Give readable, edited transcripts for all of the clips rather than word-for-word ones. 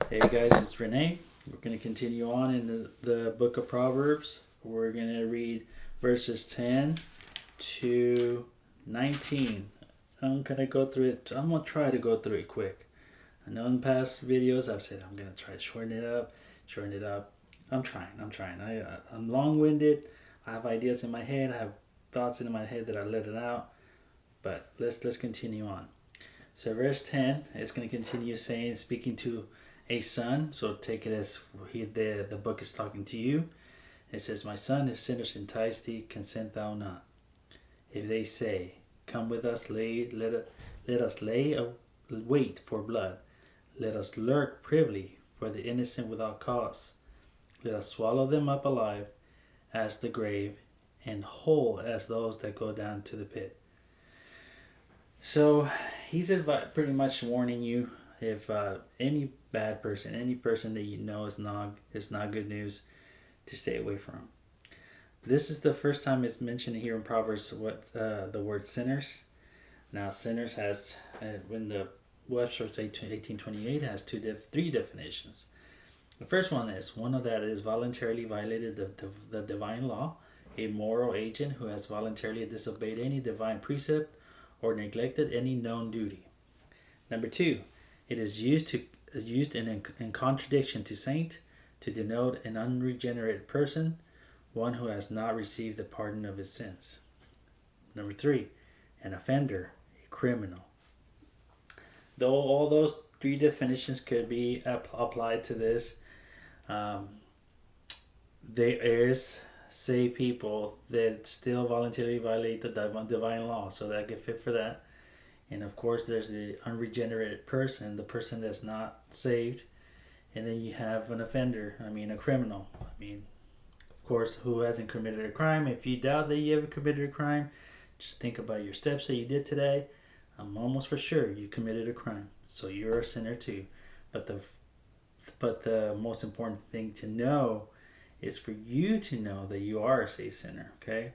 Hey guys, it's Renee. We're going to continue on in the book of Proverbs. We're going to read verses 10 to 19. I'm going to go through it. I'm going to try to go through it quick. I know in past videos I've said I'm going to try to shorten it up. I'm trying. I'm long winded. I have ideas in my head. I have thoughts in my head that I let it out. But let's continue on. So verse 10 is going to continue saying, speaking to a son. So take it as the book is talking to you. It says, "My son, if sinners entice thee, consent thou not. If they say, come with us, let us lay a wait for blood. Let us lurk privily for the innocent without cause. Let us swallow them up alive as the grave, and whole as those that go down to the pit." So he's pretty much warning you, if any bad person, any person that you know is not good news, to stay away from. This is the first time it's mentioned here in Proverbs what the word sinners. Now sinners has when the Webster's 1828 has three definitions. The first one is one of that is voluntarily violated the divine law, a moral agent who has voluntarily disobeyed any divine precept or neglected any known duty. Number two, it is used in contradiction to saint to denote an unregenerate person, one who has not received the pardon of his sins. Number three, an offender, a criminal. Though all those three definitions could be applied to this, um, there is saved people that still voluntarily violate the divine law, so that could fit for that. And of course, there's the unregenerated person, the person that's not saved. And then you have an offender, a criminal. Of course, who hasn't committed a crime? If you doubt that you ever committed a crime, just think about your steps that you did today. I'm almost for sure you committed a crime. So you're a sinner too. But the most important thing to know is for you to know that you are a saved sinner, okay?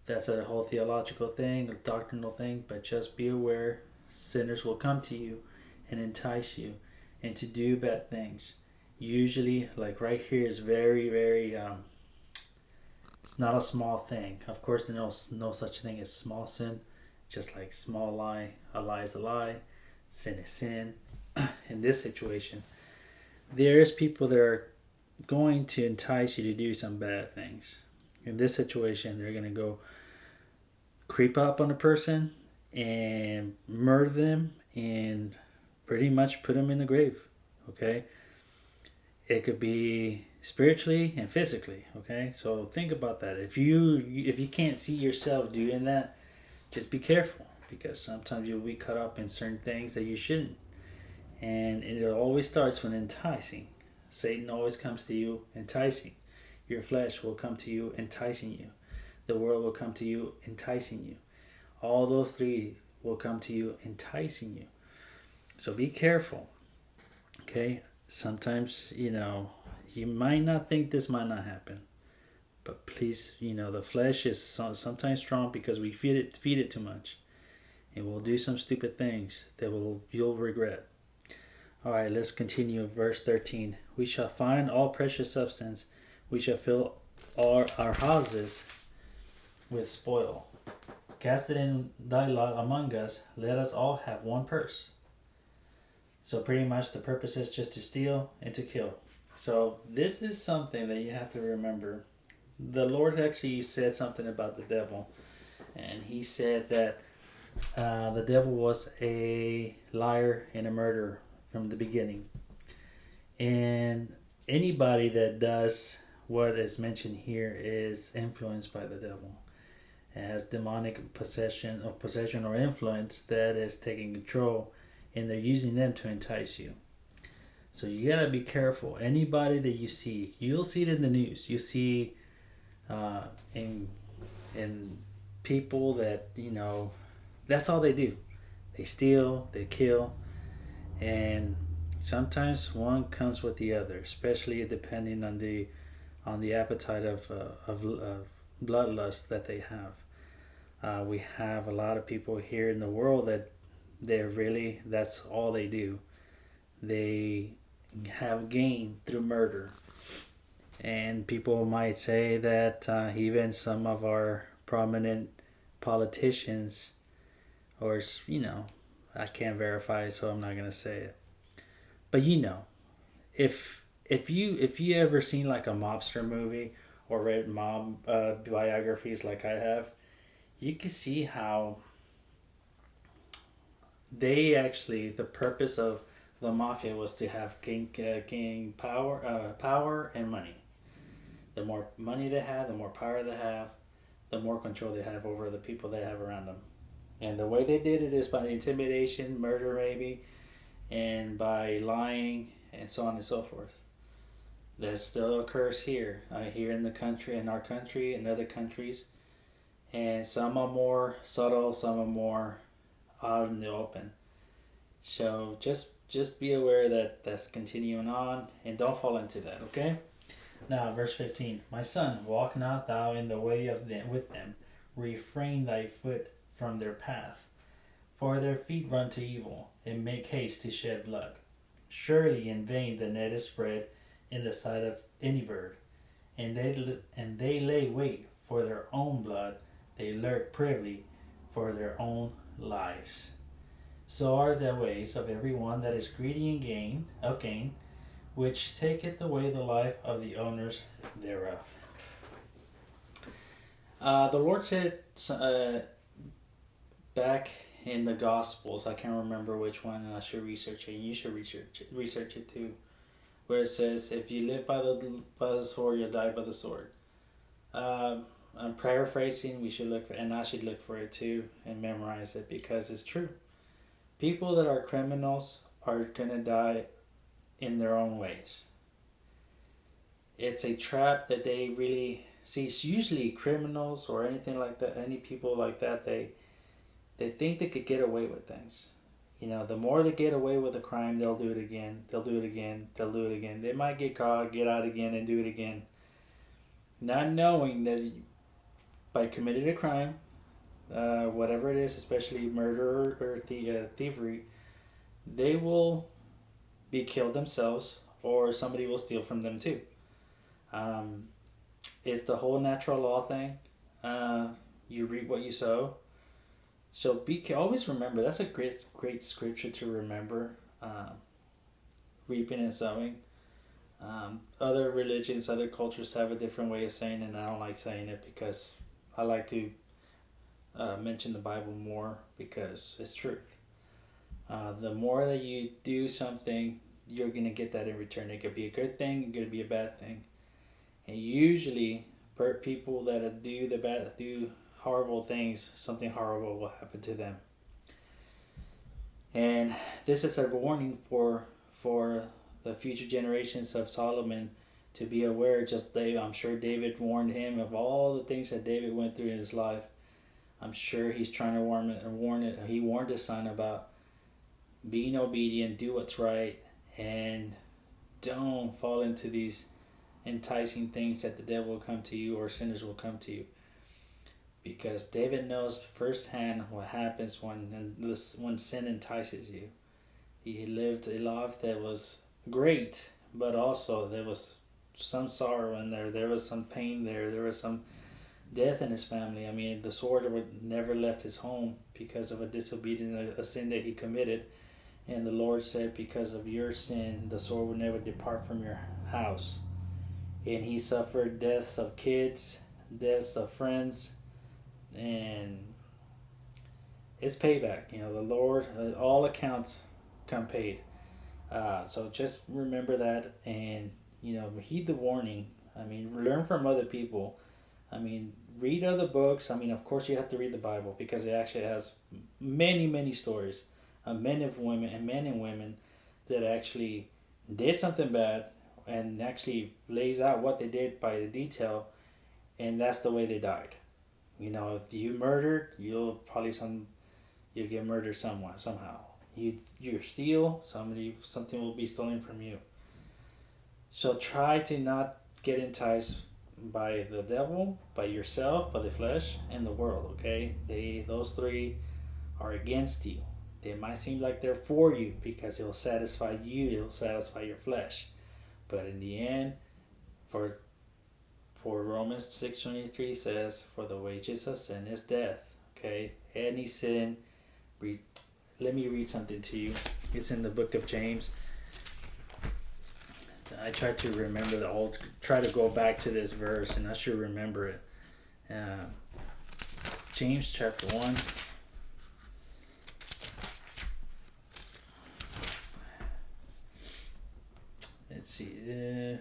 That's a whole theological thing, a doctrinal thing, but just be aware sinners will come to you and entice you and to do bad things. Usually, like right here, is very, very, it's not a small thing. Of course, there's no such thing as small sin, just like small lie, a lie is a lie, sin is sin. In this situation, there's people that are going to entice you to do some bad things. In this situation, they're going to go creep up on a person and murder them and pretty much put them in the grave. Okay, it could be spiritually and physically. Okay, so think about that. If you can't see yourself doing that, just be careful, because sometimes you'll be caught up in certain things that you shouldn't. And it always starts with enticing. Satan always comes to you enticing. Your flesh will come to you enticing you. The world will come to you enticing you. All those three will come to you enticing you. So be careful. Okay? Sometimes, you might not think this might not happen. But please, the flesh is sometimes strong because we feed it too much. And we'll do some stupid things that you'll regret. All right, let's continue. Verse 13. We shall find all precious substance. We shall fill our houses with spoil. Cast it in thy lot among us. Let us all have one purse. So pretty much the purpose is just to steal and to kill. So this is something that you have to remember. The Lord actually said something about the devil. And he said that the devil was a liar and a murderer from the beginning. And anybody that does what is mentioned here is influenced by the devil. It has demonic possession or influence that is taking control, and they're using them to entice you. So you gotta be careful. Anybody that you see, you'll see it in the news. You see in people that that's all they do. They steal, they kill, and sometimes one comes with the other, especially depending on the appetite of bloodlust that they have. We have a lot of people here in the world that that's all they do. they have gained through murder. And people might say that even some of our prominent politicians, or I can't verify it, so I'm not gonna say it. But if you ever seen like a mobster movie or read mob biographies like I have, you can see how they actually the purpose of the mafia was to have gain power and money. The more money they have, the more power they have, the more control they have over the people they have around them. And the way they did it is by intimidation, murder, maybe, and by lying, and so on and so forth. That still occurs here, here in the country, in our country, and other countries. And some are more subtle, some are more out in the open. So just be aware that that's continuing on, and don't fall into that. Okay. Now, verse 15. My son, walk not thou in the way of them with them, refrain thy foot from their path, for their feet run to evil, and make haste to shed blood. Surely in vain the net is spread in the sight of any bird, and they lay wait for their own blood, they lurk privily for their own lives. So are the ways of every one that is greedy of gain, which taketh away the life of the owners thereof. The Lord said back in the Gospels, I can't remember which one, and I should research it. And you should research it too, where it says, "If you live by the sword, you'll die by the sword." I'm paraphrasing. We should look for, and I should look for it too and memorize it because it's true. People that are criminals are gonna die in their own ways. It's a trap that they really see. It's usually criminals or anything like that. Any people like that, they think they could get away with things. The more they get away with a crime, they'll do it again. They'll do it again. They'll do it again. They might get caught, get out again, and do it again. Not knowing that by committing a crime, whatever it is, especially murder or thievery, they will be killed themselves or somebody will steal from them too. It's the whole natural law thing. You reap what you sow. So always remember, that's a great scripture to remember. Reaping and sowing. Other religions, other cultures have a different way of saying it, and I don't like saying it because I like to mention the Bible more because it's truth. The more that you do something, you're going to get that in return. It could be a good thing, it could be a bad thing. And usually, people that do horrible things, something horrible will happen to them. And this is a warning for the future generations of Solomon to be aware. I'm sure David warned him of all the things that David went through in his life. I'm sure he's trying to warn it. He warned his son about being obedient, do what's right, and don't fall into these enticing things that the devil will come to you or sinners will come to you. Because David knows firsthand what happens when sin entices you. He lived a life that was great, but also there was some sorrow in there. There was some pain there. There was some death in his family. I mean, the sword would never left his home because of a disobedience, a sin that he committed. And the Lord said, because of your sin, the sword will never depart from your house. And he suffered deaths of kids, deaths of friends, and it's payback. The Lord, all accounts come paid. So just remember that, and heed the warning. I mean, learn from other people. I mean, read other books. I mean, of course, you have to read the Bible because it actually has many stories of men and women that actually did something bad, and actually lays out what they did by the detail, and that's the way they died. If you murdered, you'll get murdered somehow. You steal, something will be stolen from you. So try to not get enticed by the devil, by yourself, by the flesh, and the world. Okay, those three are against you. They might seem like they're for you because it'll satisfy you, it'll satisfy your flesh. But in the end, for Romans 6:23 says, for the wages of sin is death. Okay? Any sin, let me read something to you. It's in the book of James. I try to remember try to go back to this verse, and I should remember it. James chapter 1. Let's see.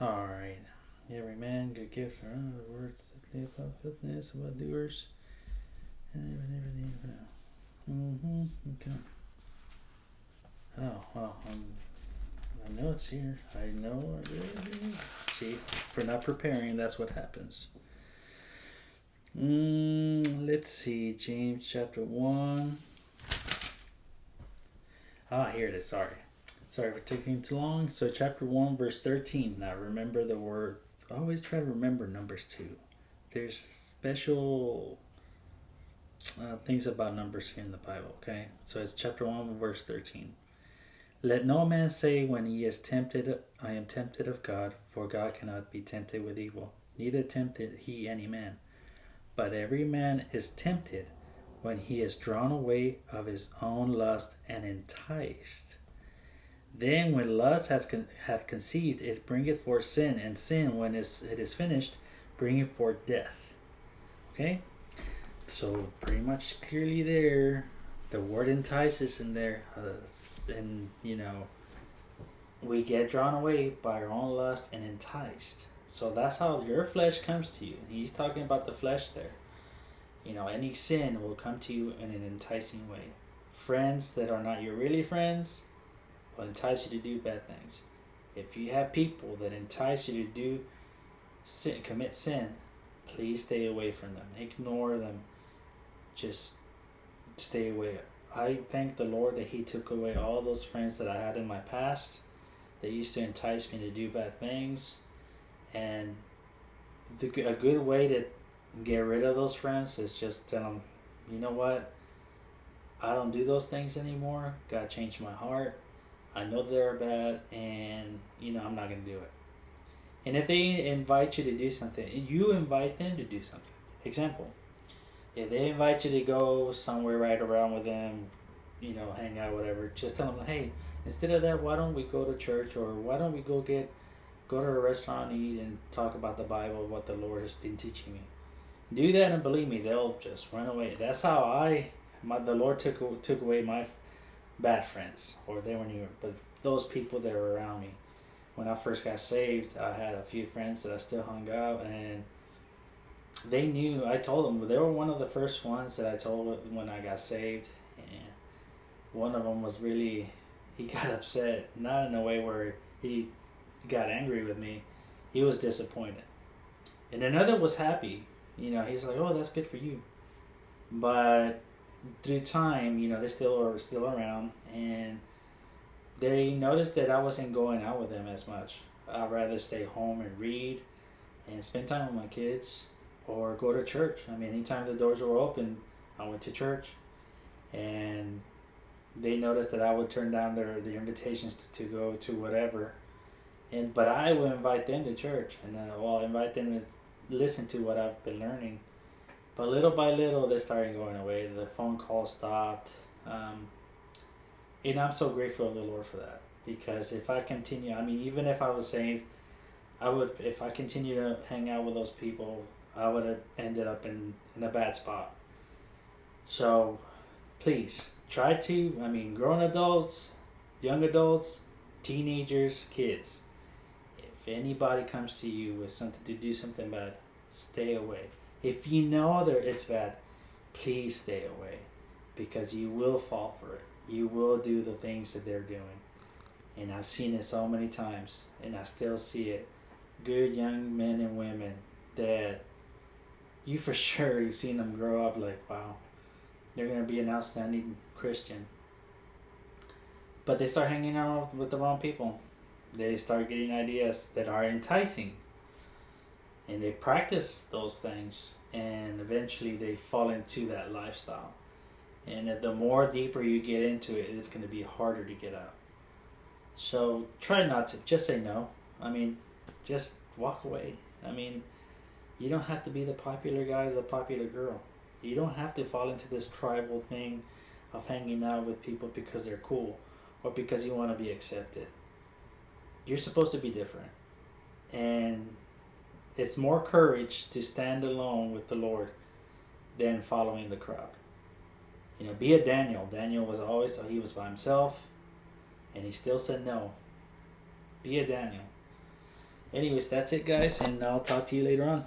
All right. Every man good gift from the words that about filthiness about doers and everything. Okay. Oh well. I know it's here. I know. See, for not preparing, that's what happens. Let's see. James chapter 1. Here it is. Sorry for taking too long. So chapter 1 verse 13. Now remember the word. Always try to remember numbers too. There's special things about numbers here in the Bible. Okay, so it's chapter 1 verse 13. Let no man say when he is tempted, I am tempted of God, for God cannot be tempted with evil, neither tempted he any man. But every man is tempted when he is drawn away of his own lust and enticed. Then when lust hath conceived, it bringeth forth sin, and sin, when it is finished, bringeth forth death. Okay? So pretty much clearly there, the word entice is in there. And, we get drawn away by our own lust and enticed. So that's how your flesh comes to you. He's talking about the flesh there. Any sin will come to you in an enticing way. Friends that are not your really friends will entice you to do bad things. If you have people that entice you to do sin, commit sin, please stay away from them. Ignore them. Just stay away. I thank the Lord that He took away all those friends that I had in my past that used to entice me to do bad things. And a good way to get rid of those friends is just tell them, you know what? I don't do those things anymore. God changed my heart. I know they're bad, and I'm not going to do it. And if they invite you to do something, you invite them to do something. Example, if they invite you to go somewhere, right around with them, hang out, whatever, just tell them, hey, instead of that, why don't we go to church, or why don't we go to a restaurant and eat and talk about the Bible, what the Lord has been teaching me. Do that, and believe me, they'll just run away. That's how the Lord took away my bad friends, or they weren't even, but those people that were around me. When I first got saved, I had a few friends that I still hung out, and they knew. I told them, they were one of the first ones that I told when I got saved, and one of them was really, he got upset, not in a way where he got angry with me. He was disappointed, and another was happy. He's like, oh, that's good for you. But through time, they still around, and they noticed that I wasn't going out with them as much. I'd rather stay home and read and spend time with my kids, or go to church. Anytime the doors were open, I went to church. And they noticed that I would turn down their invitations to go to whatever. But I would invite them to church, and I'll invite them to listen to what I've been learning. But little by little, they started going away. The phone call stopped. And I'm so grateful of the Lord for that. Because if I continue, even if I was saved, if I continue to hang out with those people, I would have ended up in a bad spot. So, please, try to, grown adults, young adults, teenagers, kids. If anybody comes to you with something to do something bad, stay away. If you know that it's bad, please stay away, because you will fall for it. You will do the things that they're doing. And I've seen it so many times, and I still see it. Good young men and women that you for sure you've seen them grow up like, wow, they're going to be an outstanding Christian. But they start hanging out with the wrong people. They start getting ideas that are enticing. And they practice those things. and eventually they fall into that lifestyle. And the more deeper you get into it, it's going to be harder to get out. So try not to, just say no. I mean, just walk away. I mean, you don't have to be the popular guy or the popular girl. You don't have to fall into this tribal thing of hanging out with people because they're cool or because you want to be accepted. You're supposed to be different. And it's more courage to stand alone with the Lord than following the crowd. You know, be a Daniel. Daniel was always, he was by himself and he still said no. Be a Daniel. Anyways, that's it, guys, and I'll talk to you later on.